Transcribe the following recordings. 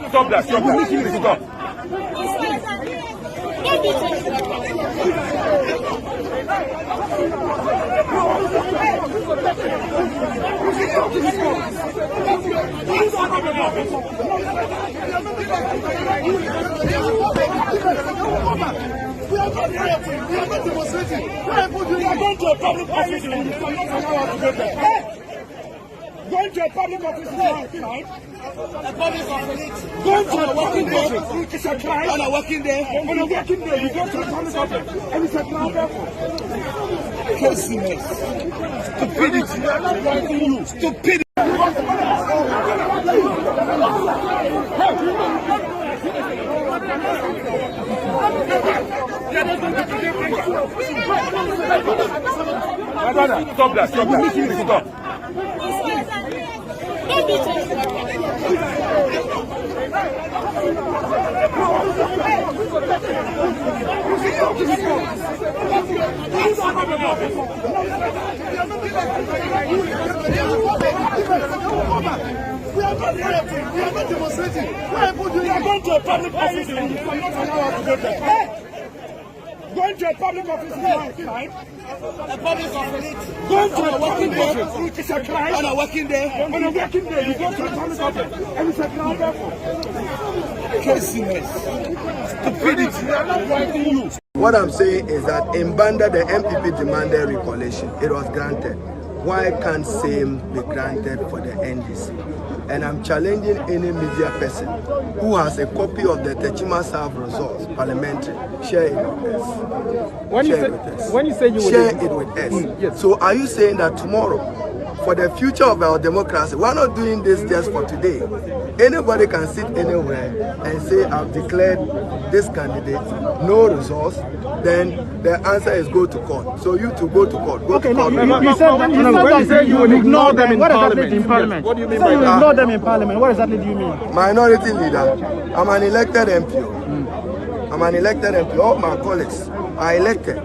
Stop that. Stop. We are not demonstrating. We are going to a public office. Going to a public office is not a crime. A public office. Going to a working day is a crime. On a working day. On a working day, you go to a public office and it's a crime. Craziness. Stupidity. We are not writing you. Stupidity. My brother, stop that. Stop. We are not rioting. We are not demonstrating. We are going to a public office and you cannot allow us to go there. Going to a public office is not a crime. A public office. Going to a working day is a crime. On a working day. On a working day, you go to a public office and it's a crime. Craziness. Stupidity. We are not writing you. What I'm saying is that in Banda, the MPP demanded recollection. It was granted. Why can't same be granted for the NDC? And I'm challenging any media person who has a copy of the Techima South results, parliamentary, share it with us. When you say you will share it with us. Yes. So are you saying that tomorrow, for the future of our democracy, we're not doing this just for today? Anybody can sit anywhere and say, I've declared this candidate, no results, then the answer is go to court. So you to go to court. Go to court. You said you will ignore them in Parliament. What do you mean by that? Ignore them in Parliament. What exactly do you mean? Minority leader. I'm an elected MP. I'm an elected MP. All my colleagues are elected.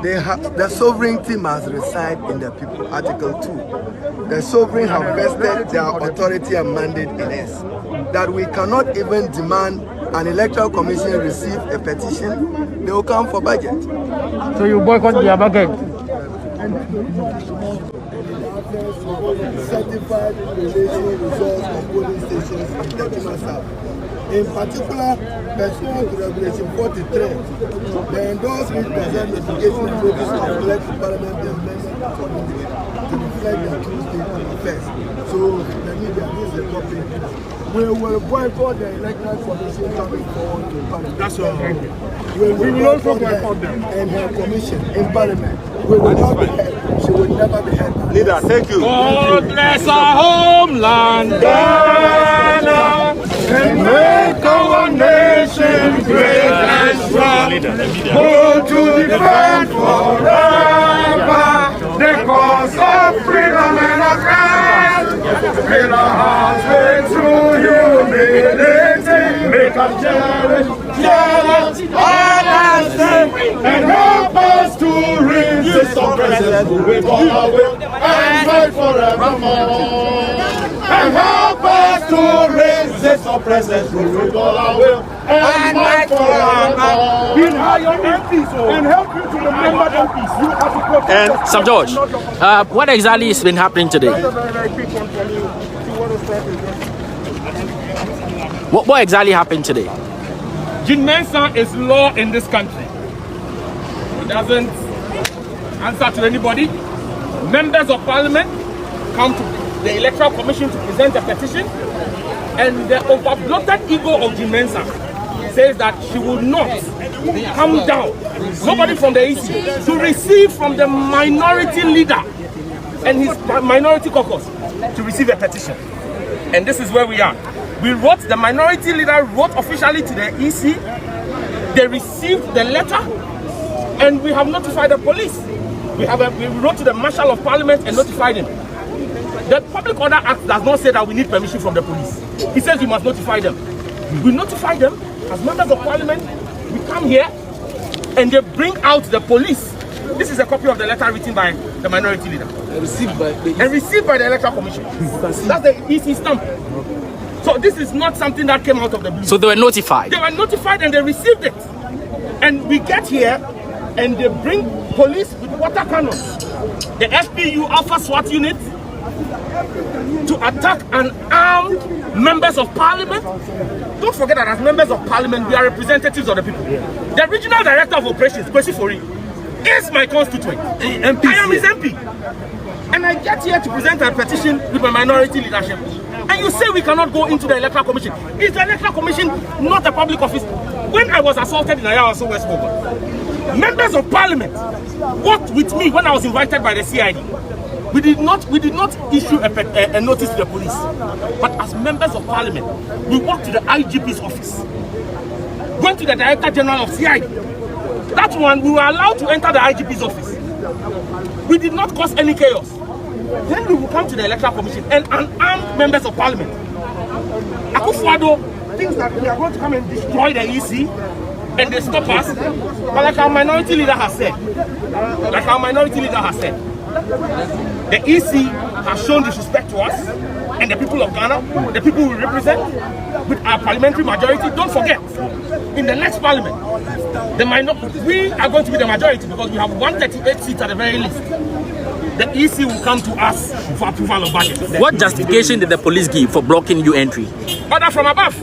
The sovereignty must reside in the people. Article 2. The sovereign have vested their authority and mandate in us. That we cannot even demand an electoral commission receive a petition, they will come for budget. So you boycott their budget? Certified relation results of polling stations in Techima South. In particular, pursuant to Regulation 43, the endorsement present notification and notice of elect to Parliament the amendment to reflect their true state of affairs. So the media, this is a copy. We will boycott the electoral commission coming forward to Parliament. That's all. We will also boycott them and her commission in Parliament. We will not be heard. She will never be heard. Leader, thank you. God bless our homeland, Ghana, and make our nation great and strong. Go to defend forever the cause of freedom and of God. Fill our hearts with true humility. Make us cherish and help us to resist oppressors with all our will and fight forevermore. And help us to resist oppressors with all our will and fight forevermore. We'll hire MPs and help you to remember MPs. You have to protect And Sam George, what exactly has been happening today? What exactly happened today? Jean Mensa is law in this country. He doesn't answer to anybody. Members of Parliament come to the Electoral Commission to present a petition, and the overbloated ego of Jean Mensa says that she will not come down, nobody from the EC, to receive from the minority leader and his minority caucus to receive a petition. And this is where we are. The minority leader wrote officially to the EC, they received the letter, and we have notified the police. We wrote to the Marshal of Parliament and notified him. The Public Order Act does not say that we need permission from the police. He says we must notify them. We notify them as members of Parliament. We come here and they bring out the police. This is a copy of the letter written by the minority leader. Received by the Electoral Commission. That's the EC stamp. So this is not something that came out of the blue. So they were notified? They were notified and they received it. And we get here and they bring police with water cannons, the FPU Alpha SWAT unit, to attack and arm members of parliament. Don't forget that as members of parliament, we are representatives of the people. The regional director of operations, Kwesi Fori, is my constituent. I am his MP. And I get here to present a petition with my minority leadership. And you say we cannot go into the Electoral Commission. Is the Electoral Commission not a public office? When I was assaulted in Ayawaso West Bogon, members of parliament worked with me when I was invited by the CID. We did not issue a notice to the police. But as members of parliament, we walked to the IGP's office, went to the Director General of CID. That one, we were allowed to enter the IGP's office. We did not cause any chaos. Then we will come to the Electoral Commission and unarm members of parliament. Akufo-Addo thinks that we are going to come and destroy the EC and they stop us. But like our minority leader has said, the EC has shown disrespect to us and the people of Ghana, the people we represent, with our parliamentary majority. Don't forget, in the next parliament, we are going to be the majority because we have 138 seats at the very least. The EC will come to us for approval of budget. What justification did the police give for blocking you entry? Order from above.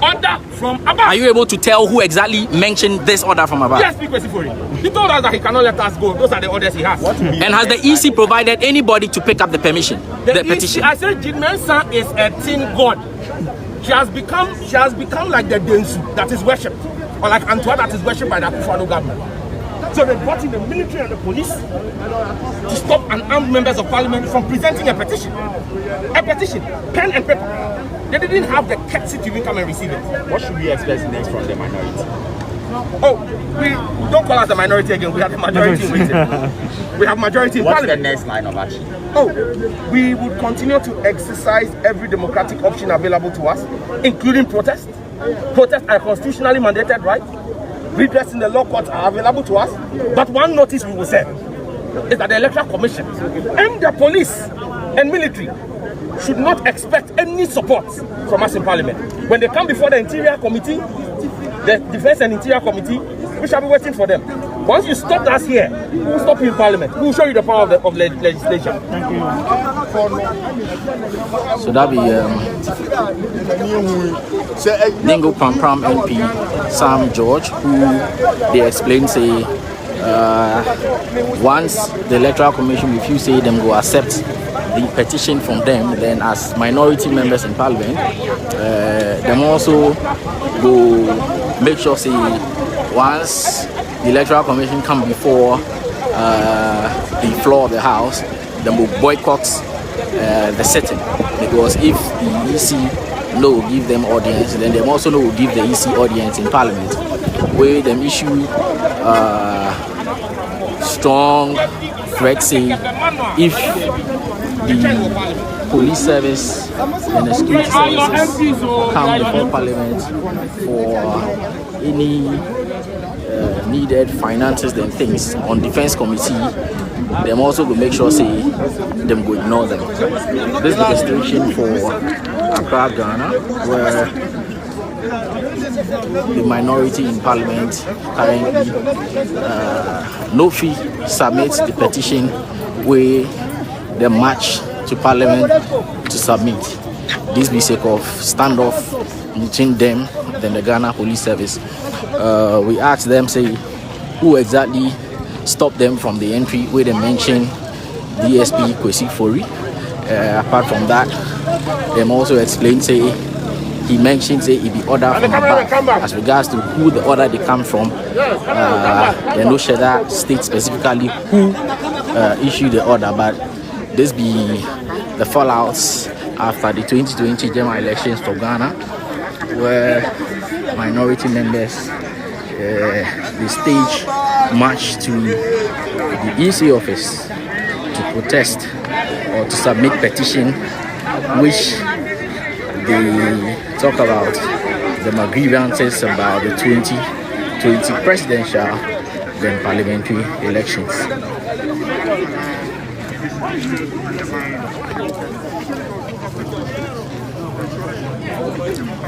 Order from above. Are you able to tell who exactly mentioned this order from above? Yes, Kwesi Fori. He told us that he cannot let us go. Those are the orders he has. And has the EC provided anybody to pick up the permission, the petition? I said Jean Mensa is a teen god. She has become like the Densu that is worshipped, or like Antoine that is worshipped by the Akufo-Addo government. So they brought in the military and the police to stop unarmed members of parliament from presenting a petition. A petition, pen and paper. They didn't have the courtesy to even come and receive it. What should we expect next from the minority? Oh, we don't call us the minority again. We have the majority in waiting. We have majority in What's the parliament. next line of action? Oh, we would continue to exercise every democratic option available to us, including protest. Protests are constitutionally mandated, right? Redress in the law courts are available to us. But one notice we will send is that the Electoral Commission and the police and military should not expect any support from us in parliament. When they come before the Interior Committee, the Defense and Interior Committee, we shall be waiting for them. Once you stop us here, we will stop you in parliament. We will show you the power of legislation. Thank you. So that be Dingo Pram Pram MP Sam George, who they explained say once the Electoral Commission refuse say them go accept the petition from them, then as minority members in parliament, them also go make sure say once the Electoral Commission come before the floor of the House, then will boycott the sitting, because if the EC no give them audience, then they also no will give the EC audience in parliament, where them issue strong threats say if the police service and the security services come before parliament for any needed finances and things on defense committee, them also will make sure say them go ignore them. This is the situation for Accra, Ghana, where the minority in parliament currently no fee submits the petition where they march to parliament to submit. This be sake of standoff between them and the Ghana Police Service. We asked them say who exactly stopped them from the entry where they mentioned DSP Kwesi Fori. Apart from that, them also explained say he mentioned say it be order from above. As regards to who the order they come from, they no share that state specifically who issued the order, but this be the fallouts after the 2020 general elections for Ghana, where minority members they stage march to the EC office to protest or to submit petition which they talk about the grievances about the 2020 2020 presidential then parliamentary elections.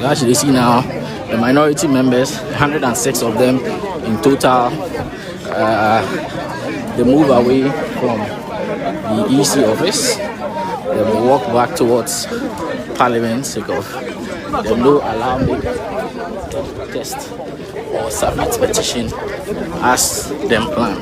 As you see now, the minority members, 106 of them in total, they move away from the EC office. They will walk back towards Parliament sake of they no allow me to protest or submit petition as them plan.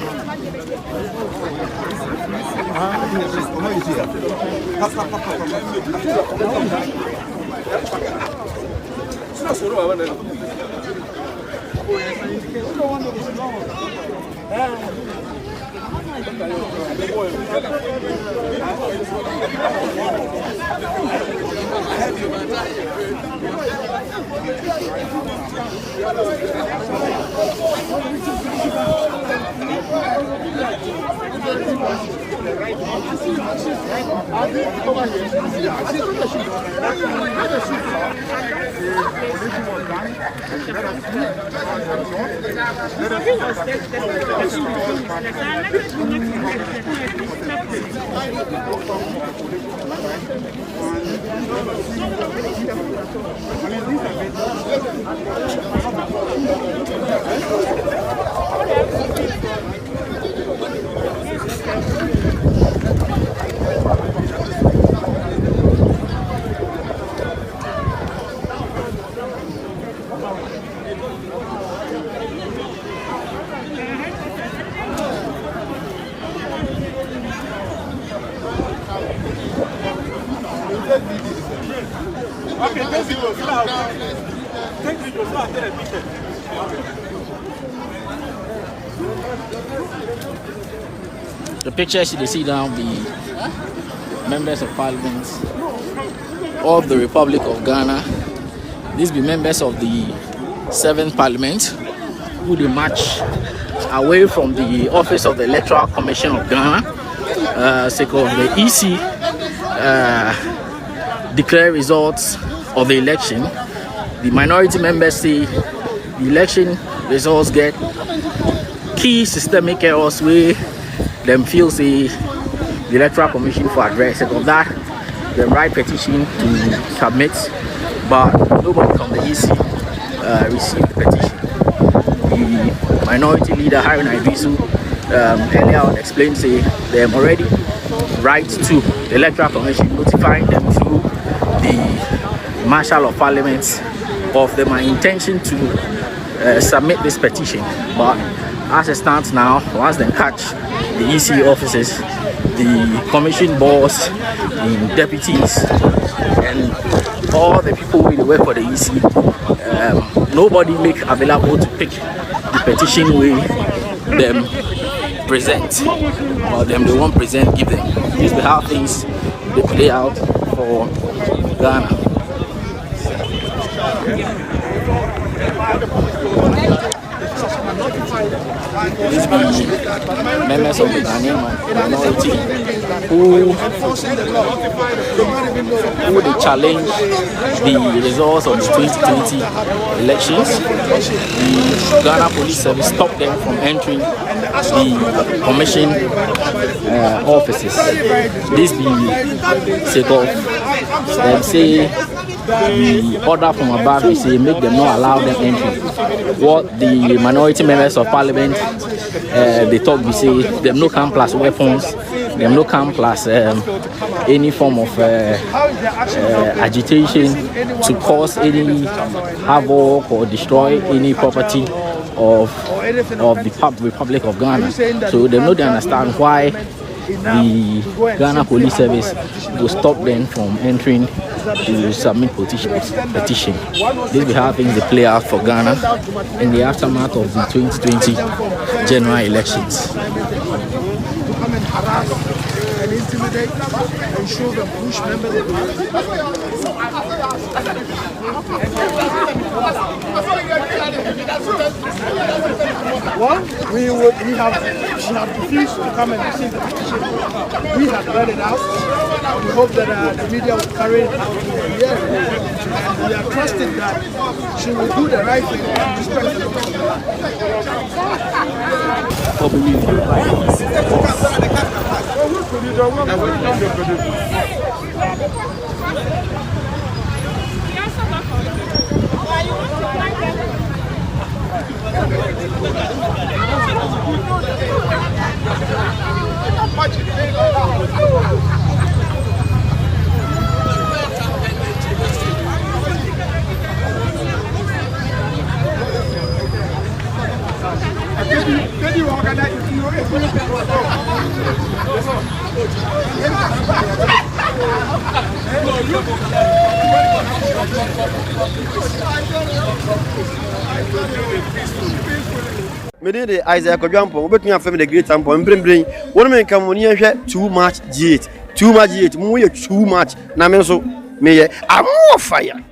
The pictures you see now, the members of parliament of the Republic of Ghana. These be members of the 7th Parliament who they march away from the office of the Electoral Commission of Ghana, sake of the EC declare results of the election. The minority members say the election results get key systemic errors where them feel say the Electoral Commission for address. Sake of that, the right petition to submit, but nobody from the EC received the petition. The minority leader Harun Iddrisu earlier on explained say they have already write to the Electoral Commission notifying them through the Marshal of Parliament of my intention to submit this petition. But as it stands now, once they catch the EC officers, the commission boss, the deputies, and all the people who work for the EC, nobody make available to pick the petition we them present, or them they won't present, give them. This is how things they play out for Ghana. These be members of the Ghanaian minority who they challenge the results of the 2020 elections. The Ghana Police Service stopped them from entering the commission offices. This be sake of them say the order from above is say make them not allow them entry. What the minority members of parliament they talk, we say them no come plus weapons, them no come plus any form of agitation to cause any havoc or destroy any property of the Republic of Ghana. So they know they understand why the Ghana Police Service will stop them from entering to submit petition. This will how things they play out for Ghana in the aftermath of the 2020 general elections. To come and harass and intimidate and show them push members of the One, she had refused to come and receive the petition. We had read it out. We hope that the media will carry it out in the hearing. And we are trusting that she will do the right thing and respect the Me did Isaac Ojampo, but me family the great temple and bring one man come when you too much G8, too much G8, too much. Namenso, me, I'm more fire.